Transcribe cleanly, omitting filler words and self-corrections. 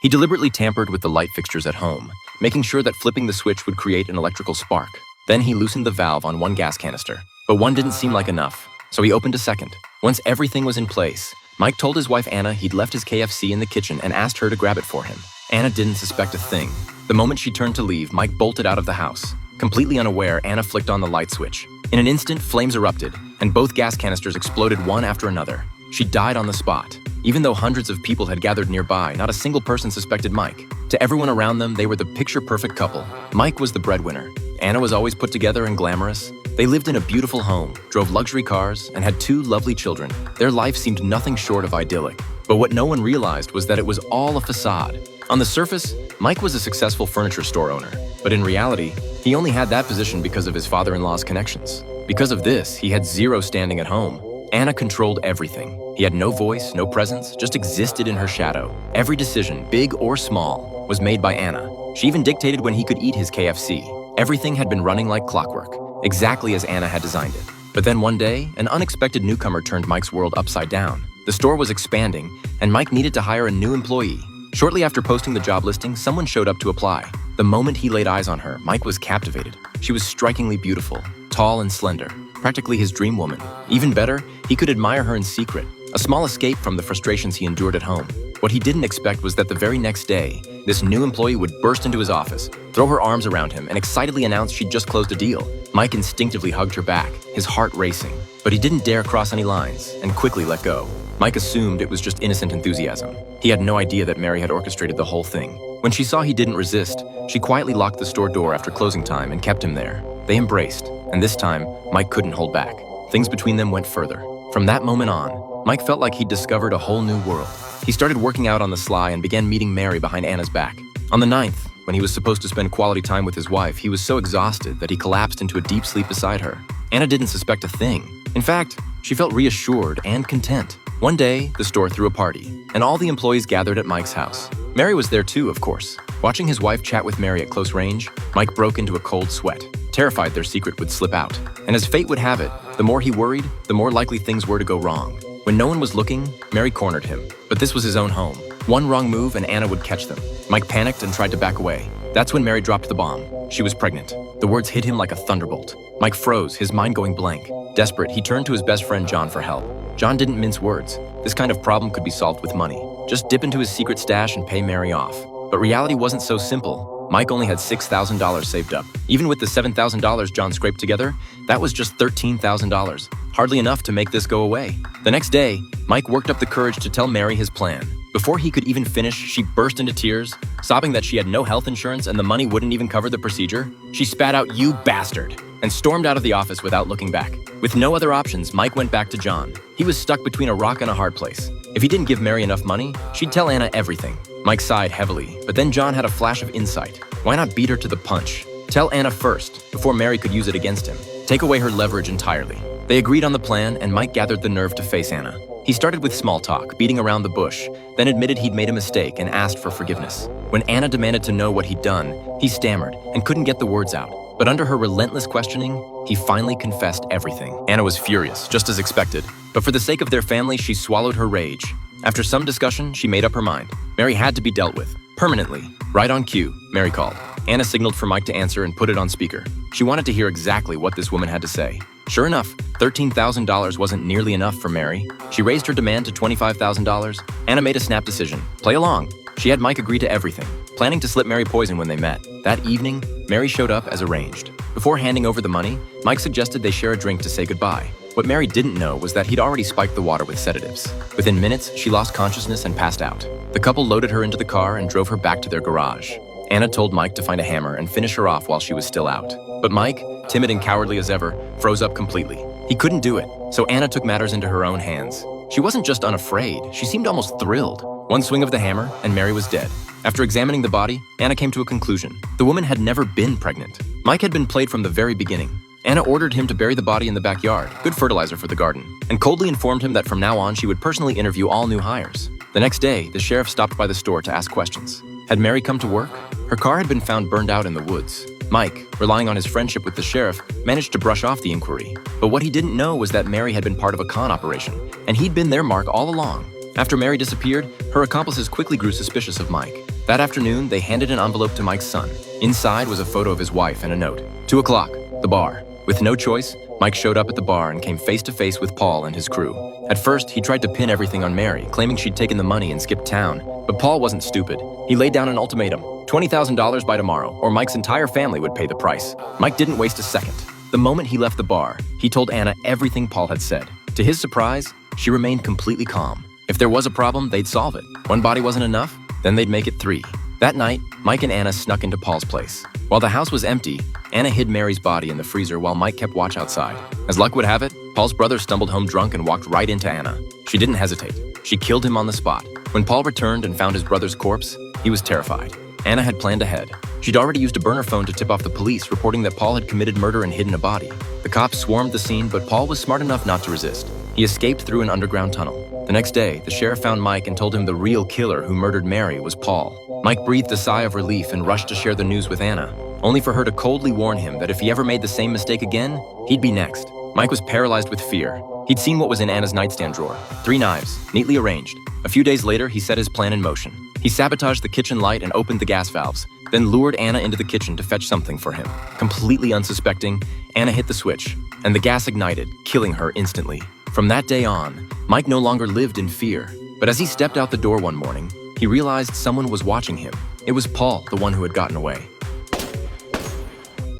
He deliberately tampered with the light fixtures at home, making sure that flipping the switch would create an electrical spark. Then he loosened the valve on one gas canister, but one didn't seem like enough, so he opened a second. Once everything was in place, Mike told his wife Anna he'd left his KFC in the kitchen and asked her to grab it for him. Anna didn't suspect a thing. The moment she turned to leave, Mike bolted out of the house. Completely unaware, Anna flicked on the light switch. In an instant, flames erupted, and both gas canisters exploded one after another. She died on the spot. Even though hundreds of people had gathered nearby, not a single person suspected Mike. To everyone around them, they were the picture-perfect couple. Mike was the breadwinner. Anna was always put together and glamorous. They lived in a beautiful home, drove luxury cars, and had 2 lovely children. Their life seemed nothing short of idyllic. But what no one realized was that it was all a facade. On the surface, Mike was a successful furniture store owner. But in reality, he only had that position because of his father-in-law's connections. Because of this, he had zero standing at home. Anna controlled everything. He had no voice, no presence, just existed in her shadow. Every decision, big or small, was made by Anna. She even dictated when he could eat his KFC. Everything had been running like clockwork, exactly as Anna had designed it. But then one day, an unexpected newcomer turned Mike's world upside down. The store was expanding, and Mike needed to hire a new employee. Shortly after posting the job listing, someone showed up to apply. The moment he laid eyes on her, Mike was captivated. She was strikingly beautiful, tall and slender, practically his dream woman. Even better, he could admire her in secret, a small escape from the frustrations he endured at home. What he didn't expect was that the very next day, this new employee would burst into his office, throw her arms around him, and excitedly announce she'd just closed a deal. Mike instinctively hugged her back, his heart racing. But he didn't dare cross any lines, and quickly let go. Mike assumed it was just innocent enthusiasm. He had no idea that Mary had orchestrated the whole thing. When she saw he didn't resist, she quietly locked the store door after closing time and kept him there. They embraced, and this time, Mike couldn't hold back. Things between them went further. From that moment on, Mike felt like he'd discovered a whole new world. He started working out on the sly and began meeting Mary behind Anna's back. On the 9th, when he was supposed to spend quality time with his wife, he was so exhausted that he collapsed into a deep sleep beside her. Anna didn't suspect a thing. In fact, she felt reassured and content. One day, the store threw a party, and all the employees gathered at Mike's house. Mary was there too, of course. Watching his wife chat with Mary at close range, Mike broke into a cold sweat, terrified their secret would slip out. And as fate would have it, the more he worried, the more likely things were to go wrong. When no one was looking, Mary cornered him. But this was his own home. One wrong move and Anna would catch them. Mike panicked and tried to back away. That's when Mary dropped the bomb. She was pregnant. The words hit him like a thunderbolt. Mike froze, his mind going blank. Desperate, he turned to his best friend John for help. John didn't mince words. This kind of problem could be solved with money. Just dip into his secret stash and pay Mary off. But reality wasn't so simple. Mike only had $6,000 saved up. Even with the $7,000 John scraped together, that was just $13,000. Hardly enough to make this go away. The next day, Mike worked up the courage to tell Mary his plan. Before he could even finish, she burst into tears, sobbing that she had no health insurance and the money wouldn't even cover the procedure. She spat out, "You bastard," and stormed out of the office without looking back. With no other options, Mike went back to John. He was stuck between a rock and a hard place. If he didn't give Mary enough money, she'd tell Anna everything. Mike sighed heavily, but then John had a flash of insight. Why not beat her to the punch? Tell Anna first, before Mary could use it against him. Take away her leverage entirely. They agreed on the plan, and Mike gathered the nerve to face Anna. He started with small talk, beating around the bush, then admitted he'd made a mistake and asked for forgiveness. When Anna demanded to know what he'd done, he stammered and couldn't get the words out. But under her relentless questioning, he finally confessed everything. Anna was furious, just as expected. But for the sake of their family, she swallowed her rage. After some discussion, she made up her mind. Mary had to be dealt with, permanently. Right on cue, Mary called. Anna signaled for Mike to answer and put it on speaker. She wanted to hear exactly what this woman had to say. Sure enough, $13,000 wasn't nearly enough for Mary. She raised her demand to $25,000. Anna made a snap decision. Play along. She had Mike agree to everything, planning to slip Mary poison when they met. That evening, Mary showed up as arranged. Before handing over the money, Mike suggested they share a drink to say goodbye. What Mary didn't know was that he'd already spiked the water with sedatives. Within minutes, she lost consciousness and passed out. The couple loaded her into the car and drove her back to their garage. Anna told Mike to find a hammer and finish her off while she was still out. But Mike, timid and cowardly as ever, froze up completely. He couldn't do it, so Anna took matters into her own hands. She wasn't just unafraid, she seemed almost thrilled. One swing of the hammer, and Mary was dead. After examining the body, Anna came to a conclusion. The woman had never been pregnant. Mike had been played from the very beginning. Anna ordered him to bury the body in the backyard, good fertilizer for the garden, and coldly informed him that from now on she would personally interview all new hires. The next day, the sheriff stopped by the store to ask questions. Had Mary come to work? Her car had been found burned out in the woods. Mike, relying on his friendship with the sheriff, managed to brush off the inquiry. But what he didn't know was that Mary had been part of a con operation, and he'd been their mark all along. After Mary disappeared, her accomplices quickly grew suspicious of Mike. That afternoon, they handed an envelope to Mike's son. Inside was a photo of his wife and a note. 2 o'clock, the bar. With no choice, Mike showed up at the bar and came face to face with Paul and his crew. At first, he tried to pin everything on Mary, claiming she'd taken the money and skipped town. But Paul wasn't stupid. He laid down an ultimatum: $20,000 by tomorrow, or Mike's entire family would pay the price. Mike didn't waste a second. The moment he left the bar, he told Anna everything Paul had said. To his surprise, she remained completely calm. If there was a problem, they'd solve it. One body wasn't enough, then they'd make it 3. That night, Mike and Anna snuck into Paul's place. While the house was empty, Anna hid Mary's body in the freezer while Mike kept watch outside. As luck would have it, Paul's brother stumbled home drunk and walked right into Anna. She didn't hesitate. She killed him on the spot. When Paul returned and found his brother's corpse, he was terrified. Anna had planned ahead. She'd already used a burner phone to tip off the police, reporting that Paul had committed murder and hidden a body. The cops swarmed the scene, but Paul was smart enough not to resist. He escaped through an underground tunnel. The next day, the sheriff found Mike and told him the real killer who murdered Mary was Paul. Mike breathed a sigh of relief and rushed to share the news with Anna, only for her to coldly warn him that if he ever made the same mistake again, he'd be next. Mike was paralyzed with fear. He'd seen what was in Anna's nightstand drawer: 3 knives, neatly arranged. A few days later, he set his plan in motion. He sabotaged the kitchen light and opened the gas valves, then lured Anna into the kitchen to fetch something for him. Completely unsuspecting, Anna hit the switch, and the gas ignited, killing her instantly. From that day on, Mike no longer lived in fear. But as he stepped out the door one morning, he realized someone was watching him. It was Paul, the one who had gotten away.